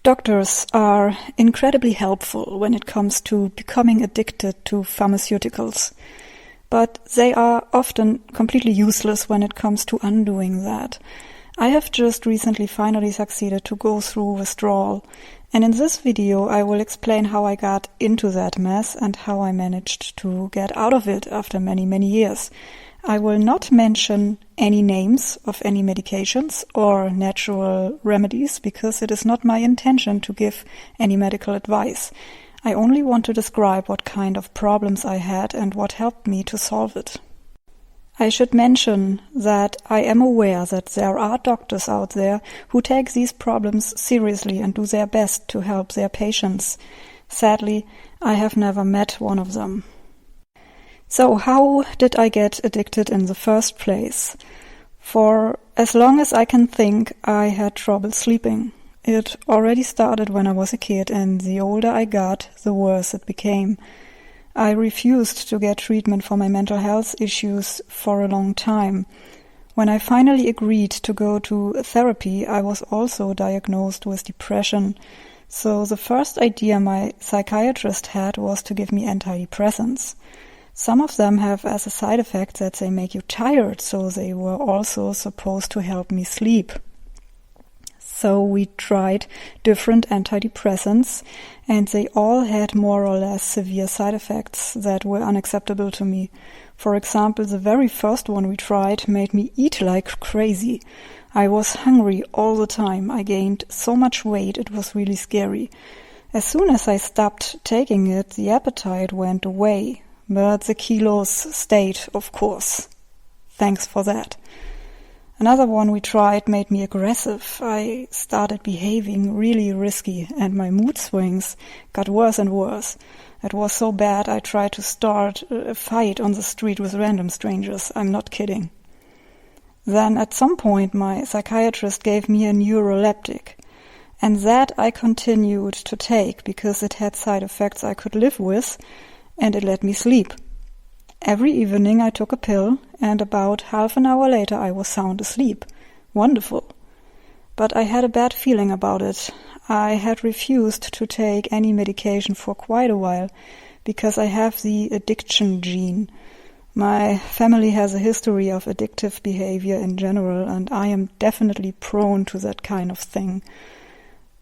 Doctors are incredibly helpful when it comes to becoming addicted to pharmaceuticals, but they are often completely useless when it comes to undoing that. I have just recently finally succeeded to go through withdrawal, and in this video I will explain how I got into that mess and how I managed to get out of it after many years. I will not mention any names of any medications or natural remedies because it is not my intention to give any medical advice. I only want to describe what kind of problems I had and what helped me to solve it. I should mention that I am aware that there are doctors out there who take these problems seriously and do their best to help their patients. Sadly, I have never met one of them. So how did I get addicted in the first place? For as long as I can think, I had trouble sleeping. It already started when I was a kid, and the older I got, the worse it became. I refused to get treatment for my mental health issues for a long time. When I finally agreed to go to therapy, I was also diagnosed with depression. So the first idea my psychiatrist had was to give me antidepressants. Some of them have as a side effect that they make you tired, so they were also supposed to help me sleep. So we tried different antidepressants, and they all had more or less severe side effects that were unacceptable to me. For example, the very first one we tried made me eat like crazy. I was hungry all the time. I gained so much weight, it was really scary. As soon as I stopped taking it, the appetite went away. But the kilos stayed, of course. Thanks for that. Another one we tried made me aggressive. I started behaving really risky, and my mood swings got worse and worse. It was so bad I tried to start a fight on the street with random strangers. I'm not kidding. Then at some point my psychiatrist gave me a neuroleptic, and that I continued to take because it had side effects I could live with, and it let me sleep. Every evening I took a pill, and about half an hour later I was sound asleep. Wonderful. But I had a bad feeling about it. I had refused to take any medication for quite a while, because I have the addiction gene. My family has a history of addictive behavior in general, and I am definitely prone to that kind of thing.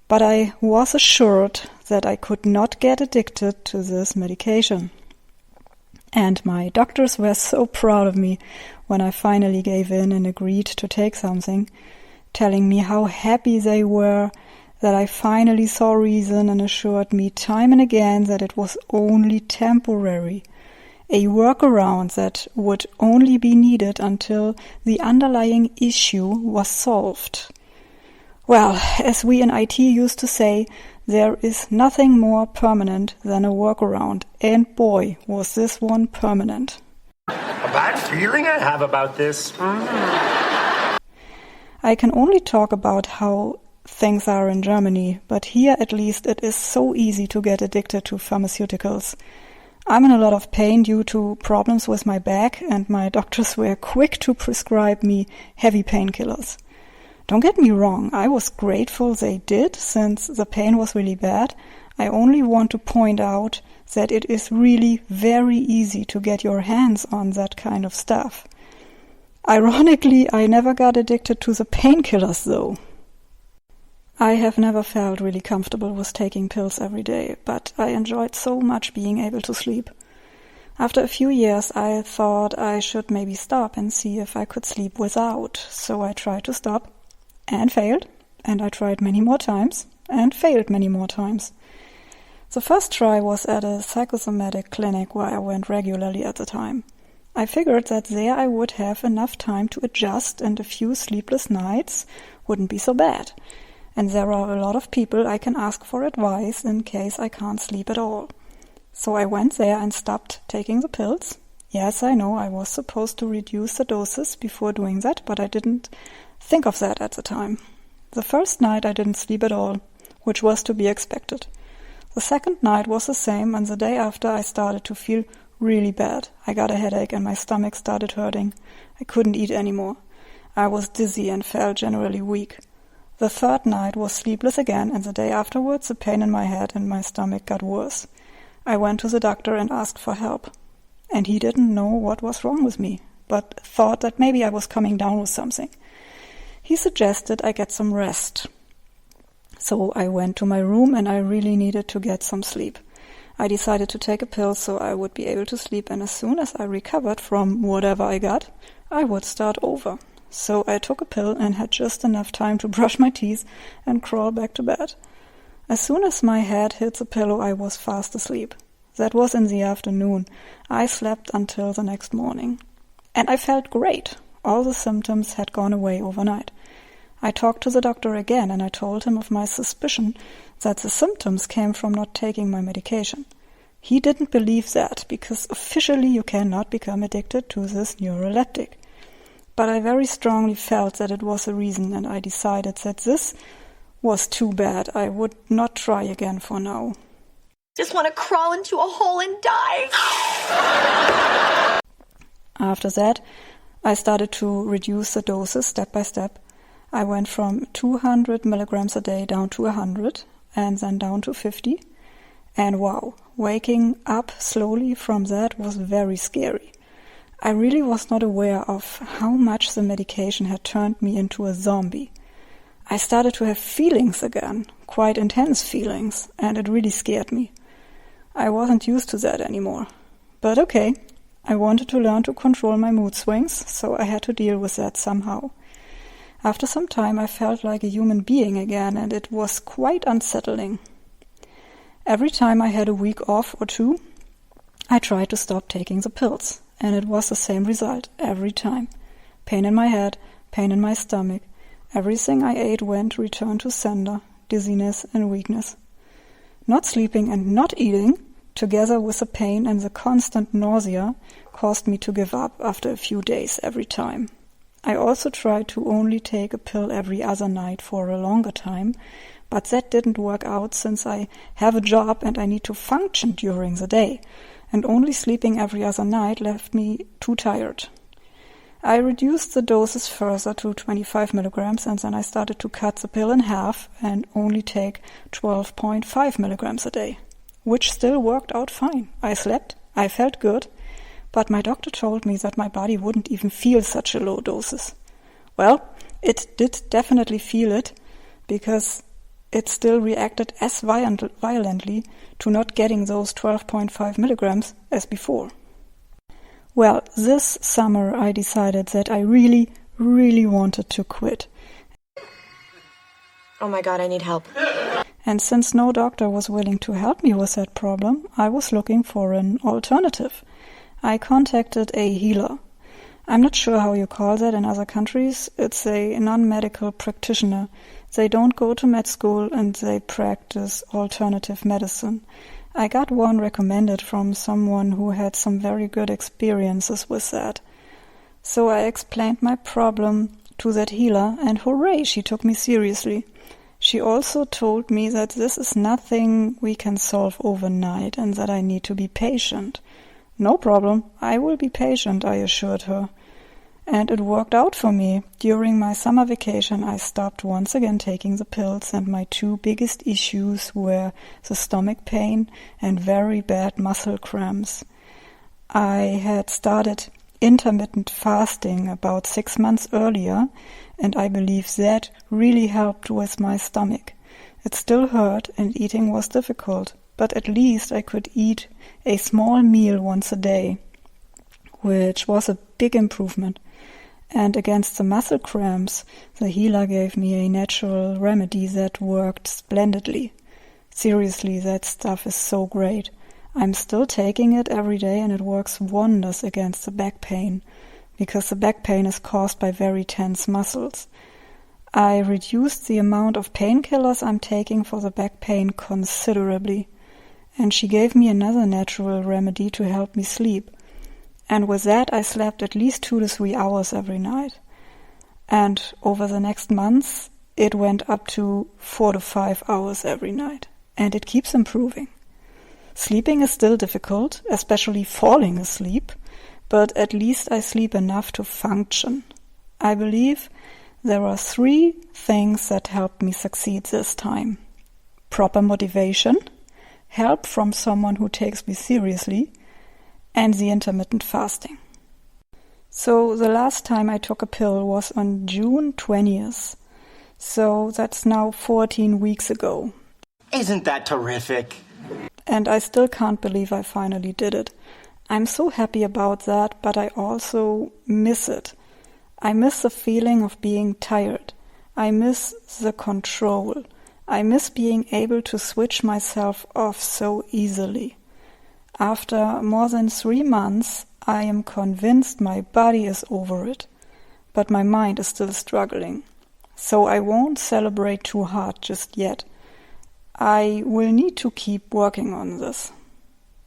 But I was assured that I could not get addicted to this medication. And my doctors were so proud of me when I finally gave in and agreed to take something, telling me how happy they were that I finally saw reason and assured me time and again that it was only temporary, a workaround that would only be needed until the underlying issue was solved. Well, as we in IT used to say, there is nothing more permanent than a workaround, and boy, was this one permanent. A bad feeling I have about this. I can only talk about how things are in Germany, but here at least it is so easy to get addicted to pharmaceuticals. I'm in a lot of pain due to problems with my back, and my doctors were quick to prescribe me heavy painkillers. Don't get me wrong, I was grateful they did, since the pain was really bad. I only want to point out that it is really very easy to get your hands on that kind of stuff. Ironically, I never got addicted to the painkillers though. I have never felt really comfortable with taking pills every day, but I enjoyed so much being able to sleep. After a few years, I thought I should maybe stop and see if I could sleep without, so I tried to stop. And failed, and I tried many more times, and failed many more times. The first try was at a psychosomatic clinic where I went regularly at the time. I figured that there I would have enough time to adjust, and a few sleepless nights wouldn't be so bad. And there are a lot of people I can ask for advice in case I can't sleep at all. So I went there and stopped taking the pills. Yes, I know I was supposed to reduce the doses before doing that, but I didn't think of that at the time. The first night I didn't sleep at all, which was to be expected. The second night was the same, and the day after I started to feel really bad. I got a headache and my stomach started hurting. I couldn't eat anymore. I was dizzy and felt generally weak. The third night was sleepless again, and the day afterwards the pain in my head and my stomach got worse. I went to the doctor and asked for help. And he didn't know what was wrong with me, but thought that maybe I was coming down with something. He suggested I get some rest. So I went to my room and I really needed to get some sleep. I decided to take a pill so I would be able to sleep, and as soon as I recovered from whatever I got, I would start over. So I took a pill and had just enough time to brush my teeth and crawl back to bed. As soon as my head hit the pillow, I was fast asleep. That was in the afternoon. I slept until the next morning. And I felt great. All the symptoms had gone away overnight. I talked to the doctor again and I told him of my suspicion that the symptoms came from not taking my medication. He didn't believe that because officially you cannot become addicted to this neuroleptic. But I very strongly felt that it was a reason, and I decided that this was too bad. I would not try again for now. Just want to crawl into a hole and die. After that, I started to reduce the doses step by step. I went from 200 milligrams a day down to 100 and then down to 50. And wow, waking up slowly from that was very scary. I really was not aware of how much the medication had turned me into a zombie. I started to have feelings again, quite intense feelings, and it really scared me. I wasn't used to that anymore. But okay, I wanted to learn to control my mood swings, so I had to deal with that somehow. After some time I felt like a human being again, and it was quite unsettling. Every time I had a week off or two, I tried to stop taking the pills. And it was the same result every time. Pain in my head, pain in my stomach. Everything I ate returned to sender, dizziness and weakness. Not sleeping and not eating, together with the pain and the constant nausea, caused me to give up after a few days every time. I also tried to only take a pill every other night for a longer time, but that didn't work out since I have a job and I need to function during the day. And only sleeping every other night left me too tired. I reduced the doses further to 25 milligrams and then I started to cut the pill in half and only take 12.5 milligrams a day, which still worked out fine. I slept, I felt good, but my doctor told me that my body wouldn't even feel such a low doses. Well, it did definitely feel it, because it still reacted as violently to not getting those 12.5 milligrams as before. Well, this summer I decided that I really, really wanted to quit. Oh my God, I need help. And since no doctor was willing to help me with that problem, I was looking for an alternative. I contacted a healer. I'm not sure how you call that in other countries. It's a non-medical practitioner. They don't go to med school and they practice alternative medicine. I got one recommended from someone who had some very good experiences with that. So I explained my problem to that healer and hooray, she took me seriously. She also told me that this is nothing we can solve overnight and that I need to be patient. No problem, I will be patient, I assured her. And it worked out for me. During my summer vacation, I stopped once again taking the pills, and my two biggest issues were the stomach pain and very bad muscle cramps. I had started intermittent fasting about 6 months earlier, and I believe that really helped with my stomach. It still hurt and eating was difficult, but at least I could eat a small meal once a day, which was a big improvement. And against the muscle cramps, the healer gave me a natural remedy that worked splendidly. Seriously, that stuff is so great. I'm still taking it every day and it works wonders against the back pain, because the back pain is caused by very tense muscles. I reduced the amount of painkillers I'm taking for the back pain considerably, and she gave me another natural remedy to help me sleep. And with that, I slept at least 2 to 3 hours every night. And over the next months, it went up to 4 to 5 hours every night. And it keeps improving. Sleeping is still difficult, especially falling asleep, but at least I sleep enough to function. I believe There are 3 things that helped me succeed this time. Proper motivation, help from someone who takes me seriously, and the intermittent fasting. So the last time I took a pill was on June 20th. So that's now 14 weeks ago. Isn't that terrific? And I still can't believe I finally did it. I'm so happy about that, but I also miss it. I miss the feeling of being tired. I miss the control. I miss being able to switch myself off so easily. After more than 3 months, I am convinced my body is over it, but my mind is still struggling. So I won't celebrate too hard just yet. I will need to keep working on this.